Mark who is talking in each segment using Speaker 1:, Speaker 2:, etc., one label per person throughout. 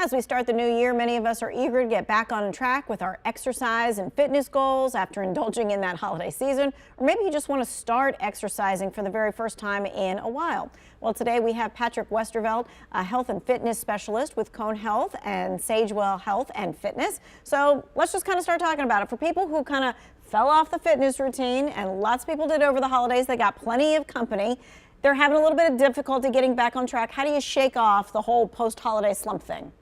Speaker 1: As we start the new year, many of us are eager to get back on track with our exercise and fitness goals after indulging in that holiday season, or maybe you just want to start exercising for the very first time in a while. Well, today we have Patrick Westervelt, a health and fitness specialist with Cone Health and Sagewell Health and Fitness. So let's just kind of start talking about it. For people who kind of fell off the fitness routine, and lots of people did over the holidays, they got plenty of company. They're having a little bit of difficulty getting back on track. How do you shake off the whole post-holiday slump thing?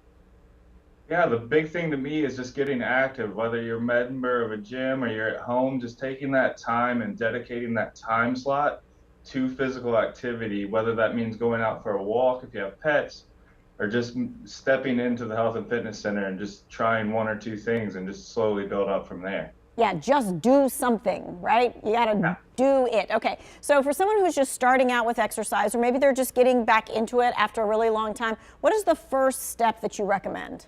Speaker 2: Yeah, the big thing to me is just getting active, whether you're a member of a gym or you're at home, just taking that time and dedicating that time slot to physical activity, whether that means going out for a walk if you have pets, or just stepping into the health and fitness center and just trying one or two things and just slowly build up from there.
Speaker 1: Yeah, just do something, right? You gotta do it. Okay, so for someone who's just starting out with exercise, or maybe they're just getting back into it after a really long time, what is the first step that you recommend?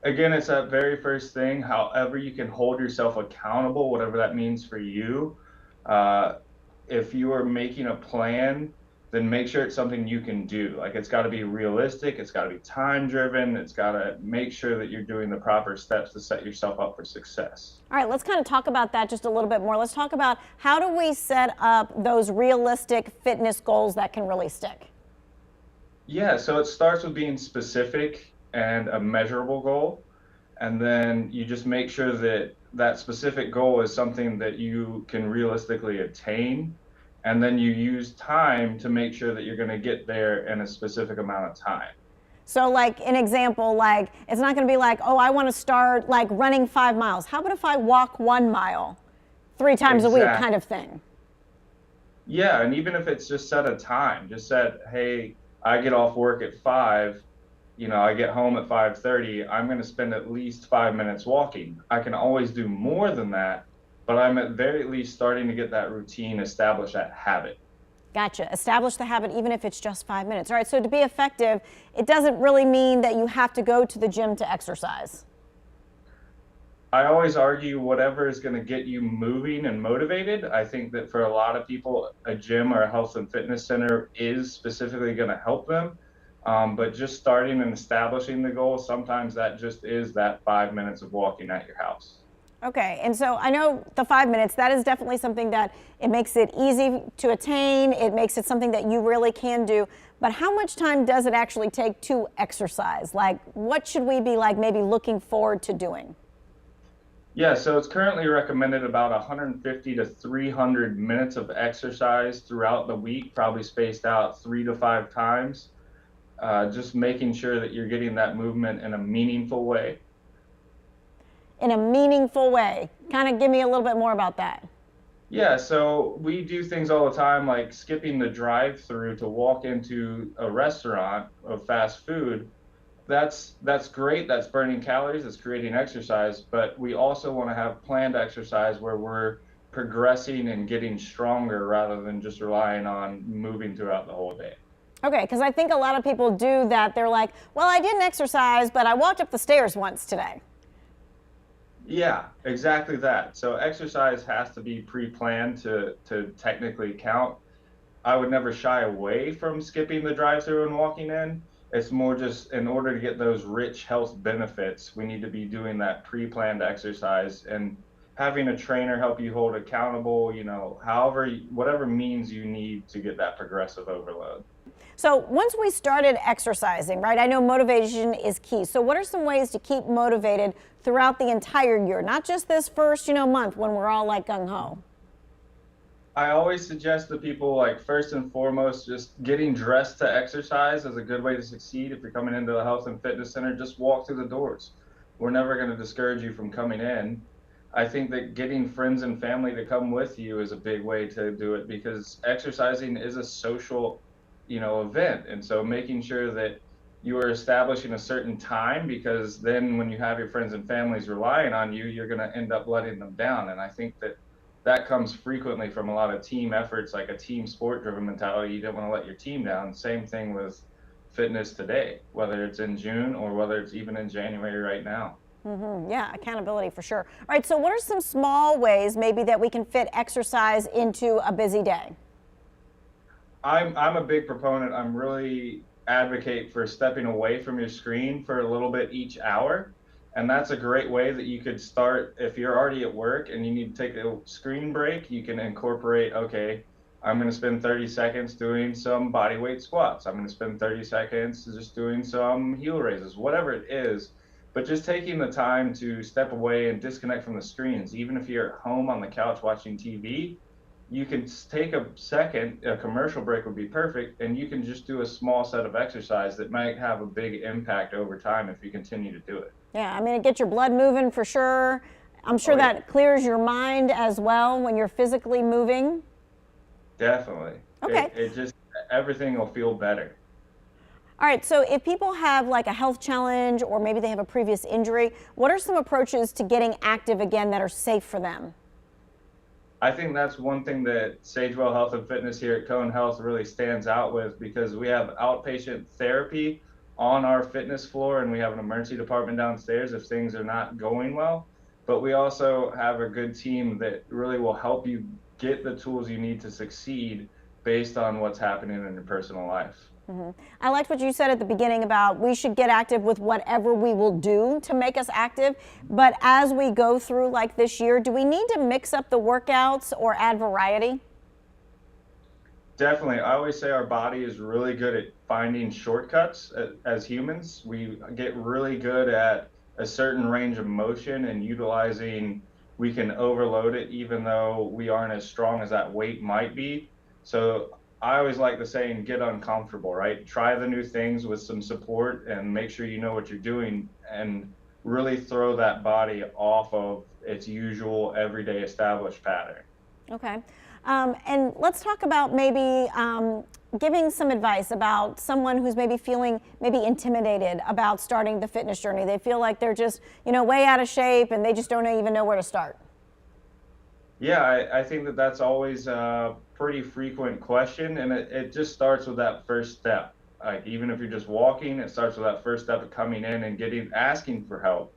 Speaker 2: Again, it's that very first thing. However, you can hold yourself accountable, whatever that means for you. If you are making a plan, then make sure it's something you can do. Like, it's got to be realistic, it's got to be time driven, it's got to make sure that you're doing the proper steps to set yourself up for success.
Speaker 1: All right, let's kind of talk about that just a little bit more. Let's talk about how do we set up those realistic fitness goals that can really stick?
Speaker 2: Yeah, so it starts with being specific and a measurable goal, and then you just make sure that that specific goal is something that you can realistically attain, and then you use time to make sure that you're going to get there in a specific amount of time.
Speaker 1: So like an example, like it's not going to be like, oh, I want to start like running 5 miles. How about if I walk 1 mile 3 times a week kind of thing?
Speaker 2: Yeah, and even if it's just set a time, just set, hey, I get off work at 5, I get home at 5:30, I'm going to spend at least 5 minutes walking. I can always do more than that, but I'm at very least starting to get that routine, establish that habit.
Speaker 1: Gotcha. Establish the habit even if it's just 5 minutes. All right, so to be effective, it doesn't really mean that you have to go to the gym to exercise.
Speaker 2: I always argue whatever is going to get you moving and motivated. I think that for a lot of people, a gym or a health and fitness center is specifically going to help them. But just starting and establishing the goal, sometimes that just is that 5 minutes of walking at your house.
Speaker 1: Okay, and so I know the 5 minutes, that is definitely something that it makes it easy to attain. It makes it something that you really can do. But how much time does it actually take to exercise? Like, what should we be like maybe looking forward to doing?
Speaker 2: Yeah, so it's currently recommended about 150 to 300 minutes of exercise throughout the week, probably spaced out 3 to 5 times. Just making sure that you're getting that movement in a meaningful way.
Speaker 1: In a meaningful way. Kind of give me a little bit more about that.
Speaker 2: Yeah, so we do things all the time, like skipping the drive-through to walk into a restaurant of fast food. That's great. That's burning calories. It's creating exercise. But we also want to have planned exercise where we're progressing and getting stronger rather than just relying on moving throughout the whole day.
Speaker 1: Okay, because I think a lot of people do that. They're like, well, I didn't exercise, but I walked up the stairs once today.
Speaker 2: Yeah, exactly that. So exercise has to be pre-planned to technically count. I would never shy away from skipping the drive-through and walking in. It's more just in order to get those rich health benefits, we need to be doing that pre-planned exercise and having a trainer help you hold accountable, whatever means you need to get that progressive overload.
Speaker 1: So once we started exercising, right, I know motivation is key. So what are some ways to keep motivated throughout the entire year, not just this first, month when we're all like gung-ho?
Speaker 2: I always suggest to people, like, first and foremost, just getting dressed to exercise is a good way to succeed. If you're coming into the health and fitness center, just walk through the doors. We're never going to discourage you from coming in. I think that getting friends and family to come with you is a big way to do it, because exercising is a social event. And so making sure that you are establishing a certain time, because then when you have your friends and families relying on you, you're going to end up letting them down. And I think that comes frequently from a lot of team efforts, like a team sport driven mentality. You don't want to let your team down. Same thing with fitness today, whether it's in June or whether it's even in January right now.
Speaker 1: Yeah, accountability for sure. All right, so what are some small ways maybe that we can fit exercise into a busy day?
Speaker 2: I'm a big proponent. I'm really advocate for stepping away from your screen for a little bit each hour. And that's a great way that you could start. If you're already at work and you need to take a screen break, you can incorporate, okay, I'm going to spend 30 seconds doing some body weight squats. I'm going to spend 30 seconds just doing some heel raises, whatever it is. But just taking the time to step away and disconnect from the screens, even if you're at home on the couch watching TV, you can take a second, a commercial break would be perfect, and you can just do a small set of exercise that might have a big impact over time if you continue to do it.
Speaker 1: Yeah, I mean, it gets your blood moving for sure. I'm sure that clears your mind as well when you're physically moving.
Speaker 2: Definitely.
Speaker 1: Okay.
Speaker 2: It just, everything will feel better.
Speaker 1: All right, so if people have like a health challenge or maybe they have a previous injury, what are some approaches to getting active again that are safe for them?
Speaker 2: I think that's one thing that Sagewell Health and Fitness here at Cone Health really stands out with, because we have outpatient therapy on our fitness floor and we have an emergency department downstairs if things are not going well. But we also have a good team that really will help you get the tools you need to succeed based on what's happening in your personal life.
Speaker 1: I liked what you said at the beginning about we should get active with whatever we will do to make us active. But as we go through like this year, do we need to mix up the workouts or add variety?
Speaker 2: Definitely. I always say our body is really good at finding shortcuts as humans. We get really good at a certain range of motion and utilizing, we can overload it even though we aren't as strong as that weight might be. So I always like the saying, get uncomfortable, right? Try the new things with some support and make sure you know what you're doing and really throw that body off of its usual everyday established pattern.
Speaker 1: Okay. And let's talk about maybe giving some advice about someone who's maybe feeling intimidated about starting the fitness journey. They feel like they're just, way out of shape and they just don't even know where to start.
Speaker 2: Yeah, I think that that's always a pretty frequent question, and it just starts with that first step. Like even if you're just walking, it starts with that first step of coming in and asking for help.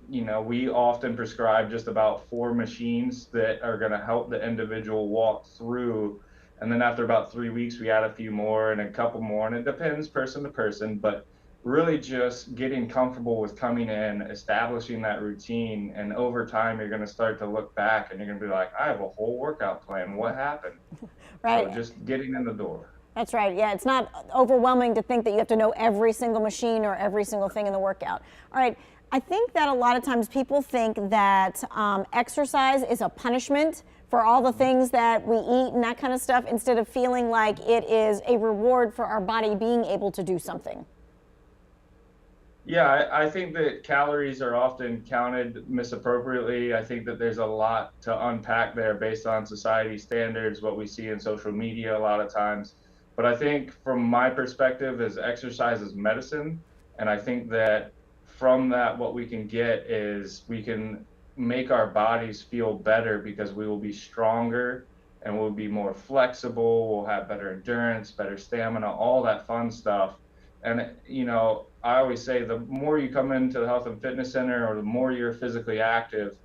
Speaker 2: We often prescribe just about 4 machines that are going to help the individual walk through, and then after about 3 weeks, we add a few more and a couple more, and it depends person to person, but really just getting comfortable with coming in, establishing that routine, and over time you're going to start to look back and you're going to be like, I have a whole workout plan. What happened?
Speaker 1: Right.
Speaker 2: So just getting in the door.
Speaker 1: That's right. Yeah, it's not overwhelming to think that you have to know every single machine or every single thing in the workout. All right. I think that a lot of times people think that exercise is a punishment for all the things that we eat and that kind of stuff, instead of feeling like it is a reward for our body being able to do something.
Speaker 2: Yeah, I think that calories are often counted misappropriately. I think that there's a lot to unpack there based on society standards, what we see in social media a lot of times. But I think from my perspective is exercise is medicine. And I think that from that, what we can get is we can make our bodies feel better because we will be stronger and we'll be more flexible. We'll have better endurance, better stamina, all that fun stuff. And, I always say the more you come into the health and fitness center or the more you're physically active,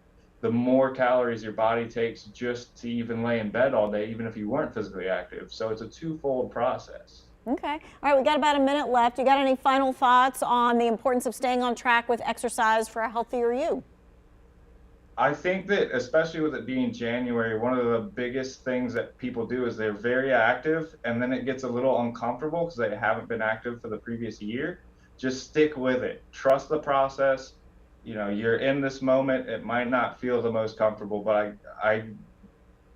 Speaker 2: the more calories your body takes just to even lay in bed all day, even if you weren't physically active. So it's a twofold process.
Speaker 1: Okay. All right, we got about a minute left. You got any final thoughts on the importance of staying on track with exercise for a healthier you?
Speaker 2: I think that especially with it being January, one of the biggest things that people do is they're very active and then it gets a little uncomfortable because they haven't been active for the previous year. Just stick with it. Trust the process. You're in this moment. It might not feel the most comfortable, but I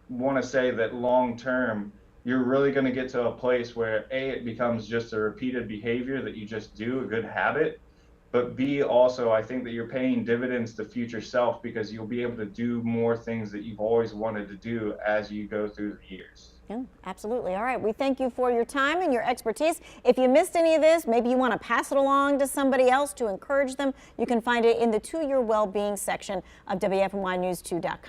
Speaker 2: want to say that long term, you're really going to get to a place where A, it becomes just a repeated behavior that you just do, a good habit. But B, also, I think that you're paying dividends to future self because you'll be able to do more things that you've always wanted to do as you go through the years.
Speaker 1: Yeah, absolutely. All right. We thank you for your time and your expertise. If you missed any of this, maybe you want to pass it along to somebody else to encourage them, you can find it in the To Your Wellbeing section of WFMYnews2.com.